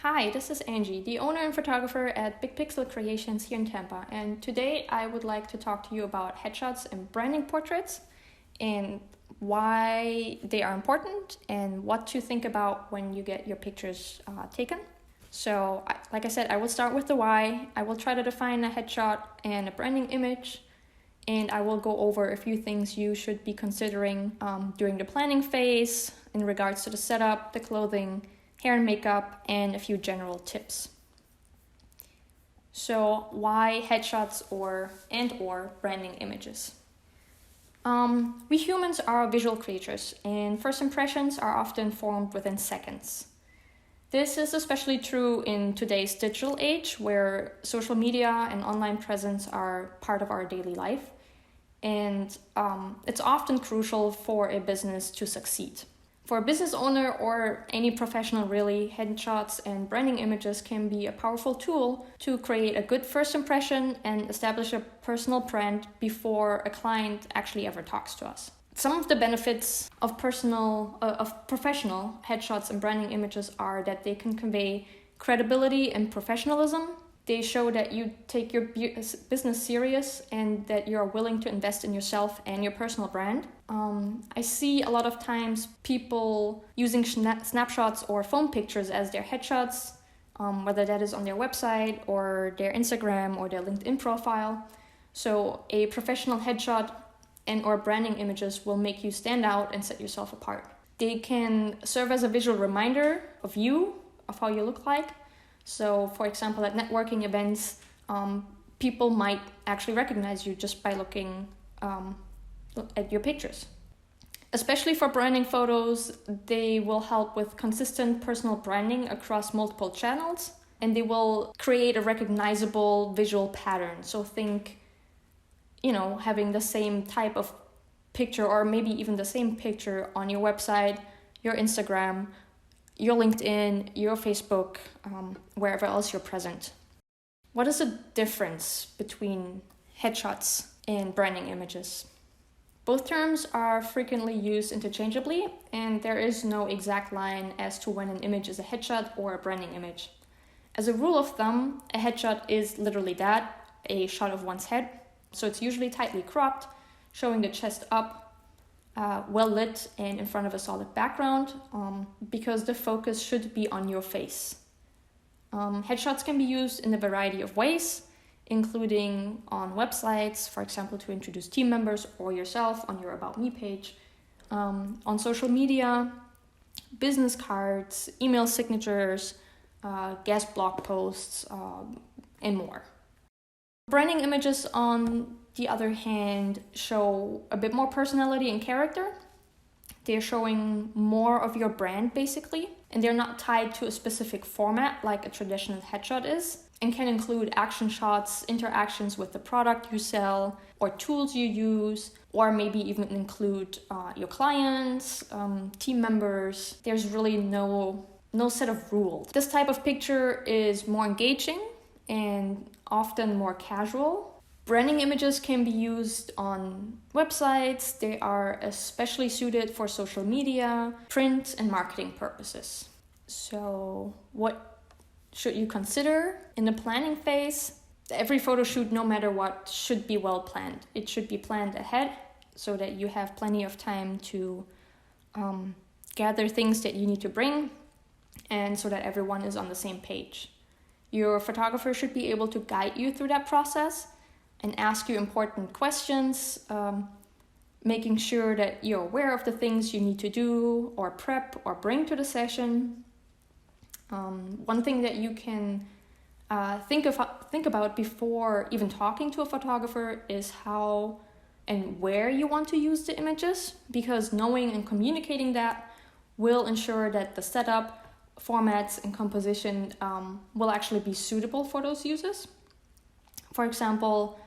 Hi, this is Angie, the owner and photographer at Big Pixel Creations here in Tampa, and today I would like to talk to you about headshots and branding portraits and why they are important and what to think about when you get your pictures taken. So, like I said, I will start with the why. I will try to define a headshot and a branding image, and I will go over a few things you should be considering during the planning phase in regards to the setup, the clothing, hair and makeup, and a few general tips. So why headshots or branding images? We humans are visual creatures, and first impressions are often formed within seconds. This is especially true in today's digital age, where social media and online presence are part of our daily life, and it's often crucial for a business to succeed. For a business owner or any professional really, headshots and branding images can be a powerful tool to create a good first impression and establish a personal brand before a client actually ever talks to us. Some of the benefits of professional headshots and branding images are that they can convey credibility and professionalism. They show that you take your business serious and that you're willing to invest in yourself and your personal brand. I see a lot of times people using snapshots or phone pictures as their headshots, whether that is on their website or their Instagram or their LinkedIn profile. So a professional headshot and or branding images will make you stand out and set yourself apart. They can serve as a visual reminder of you, of how you look like. So, for example, at networking events, people might actually recognize you just by looking at your pictures. Especially for branding photos, they will help with consistent personal branding across multiple channels, and they will create a recognizable visual pattern. So think, having the same type of picture or maybe even the same picture on your website, your Instagram, your LinkedIn, your Facebook, wherever else you're present. What is the difference between headshots and branding images? Both terms are frequently used interchangeably, and there is no exact line as to when an image is a headshot or a branding image. As a rule of thumb, a headshot is literally that, a shot of one's head. So it's usually tightly cropped, showing the chest up, well lit and in front of a solid background, because the focus should be on your face. Headshots can be used in a variety of ways, including on websites, for example, to introduce team members or yourself on your About Me page, on social media, business cards, email signatures, guest blog posts, and more. Branding images, on the other hand, show a bit more personality and character. They're showing more of your brand, basically, and they're not tied to a specific format like a traditional headshot is, and can include action shots, interactions with the product you sell, or tools you use, or maybe even include your clients, team members. There's really no set of rules. This type of picture is more engaging and often more casual. Branding images can be used on websites. They are especially suited for social media, print, and marketing purposes. So what should you consider in the planning phase? Every photo shoot, no matter what, should be well planned. It should be planned ahead so that you have plenty of time to gather things that you need to bring, and so that everyone is on the same page. Your photographer should be able to guide you through that process and ask you important questions, making sure that you're aware of the things you need to do or prep or bring to the session. One thing that you can think about before even talking to a photographer is how and where you want to use the images, because knowing and communicating that will ensure that the setup, formats, and composition will actually be suitable for those users. For example,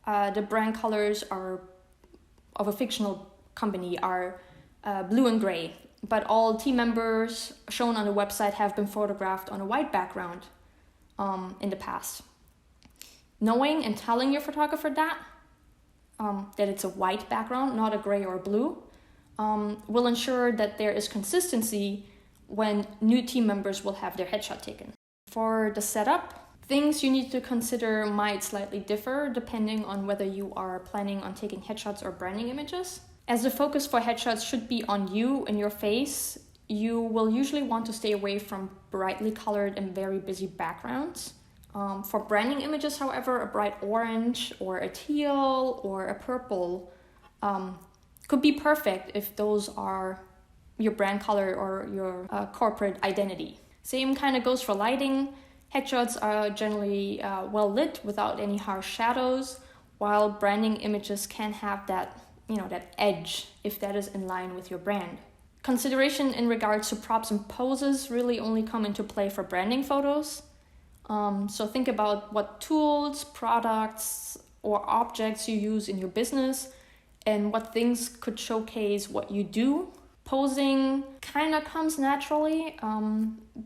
the brand colors of a fictional company are blue and gray, but all team members shown on the website have been photographed on a white background in the past. Knowing and telling your photographer that it's a white background, not a gray or blue, will ensure that there is consistency when new team members will have their headshot taken. For the setup, things you need to consider might slightly differ depending on whether you are planning on taking headshots or branding images. As the focus for headshots should be on you and your face, you will usually want to stay away from brightly colored and very busy backgrounds. For branding images, however, a bright orange or a teal or a purple could be perfect if those are your brand color or your corporate identity. Same kind of goes for lighting. Headshots are generally well lit without any harsh shadows, while branding images can have that edge if that is in line with your brand. Consideration in regards to props and poses really only come into play for branding photos. So think about what tools, products, or objects you use in your business and what things could showcase what you do. Posing kind of comes naturally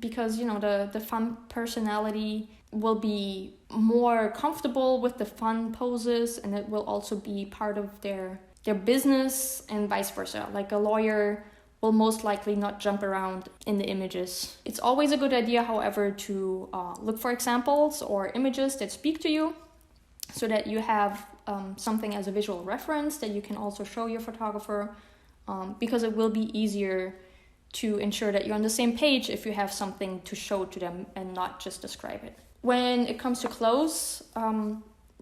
because, the fun personality will be more comfortable with the fun poses, and it will also be part of their business and vice versa. Like a lawyer will most likely not jump around in the images. It's always a good idea, however, to look for examples or images that speak to you so that you have something as a visual reference that you can also show your photographer, because it will be easier to ensure that you're on the same page if you have something to show to them and not just describe it. When it comes to clothes,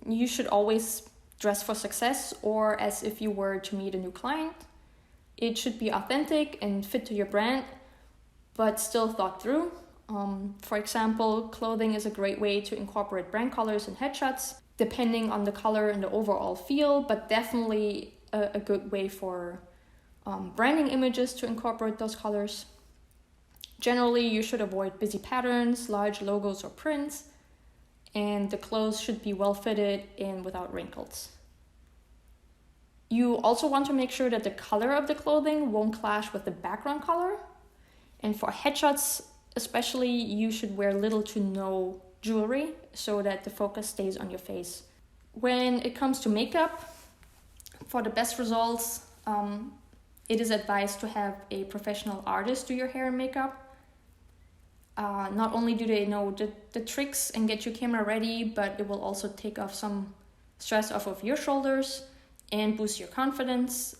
you should always dress for success or as if you were to meet a new client. It should be authentic and fit to your brand, but still thought through. For example, clothing is a great way to incorporate brand colors in headshots, depending on the color and the overall feel, but definitely a good way for branding images to incorporate those colors. Generally, you should avoid busy patterns, large logos or prints, and the clothes should be well fitted and without wrinkles. You also want to make sure that the color of the clothing won't clash with the background color. And for headshots especially, you should wear little to no jewelry so that the focus stays on your face. When it comes to makeup, for the best results, it is advised to have a professional artist do your hair and makeup. Not only do they know the tricks and get your camera ready, but it will also take off some stress off of your shoulders and boost your confidence.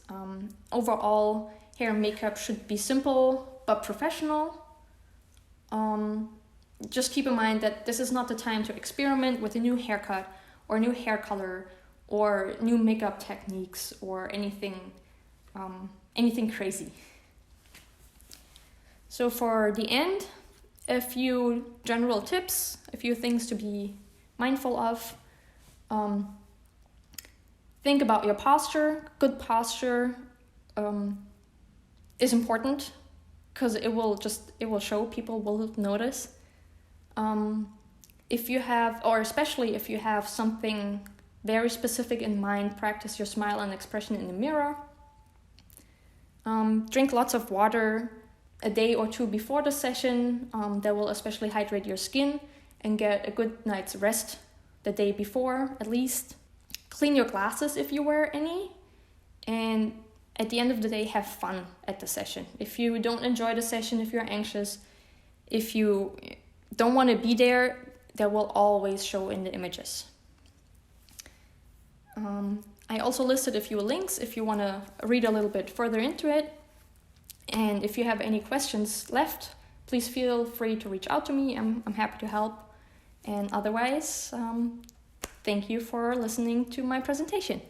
Overall, hair and makeup should be simple but professional. Just keep in mind that this is not the time to experiment with a new haircut or new hair color or new makeup techniques or anything crazy. So for the end, a few general tips, a few things to be mindful of. Think about your posture. Good posture is important because it will show, people will notice. Especially if you have something very specific in mind, practice your smile and expression in the mirror. Drink lots of water a day or two before the session. That will especially hydrate your skin, and get a good night's rest the day before at least. Clean your glasses if you wear any, and at the end of the day, have fun at the session. If you don't enjoy the session, if you're anxious, if you don't want to be there, that will always show in the images. I also listed a few links if you want to read a little bit further into it. And if you have any questions left, please feel free to reach out to me. I'm happy to help. And otherwise, thank you for listening to my presentation.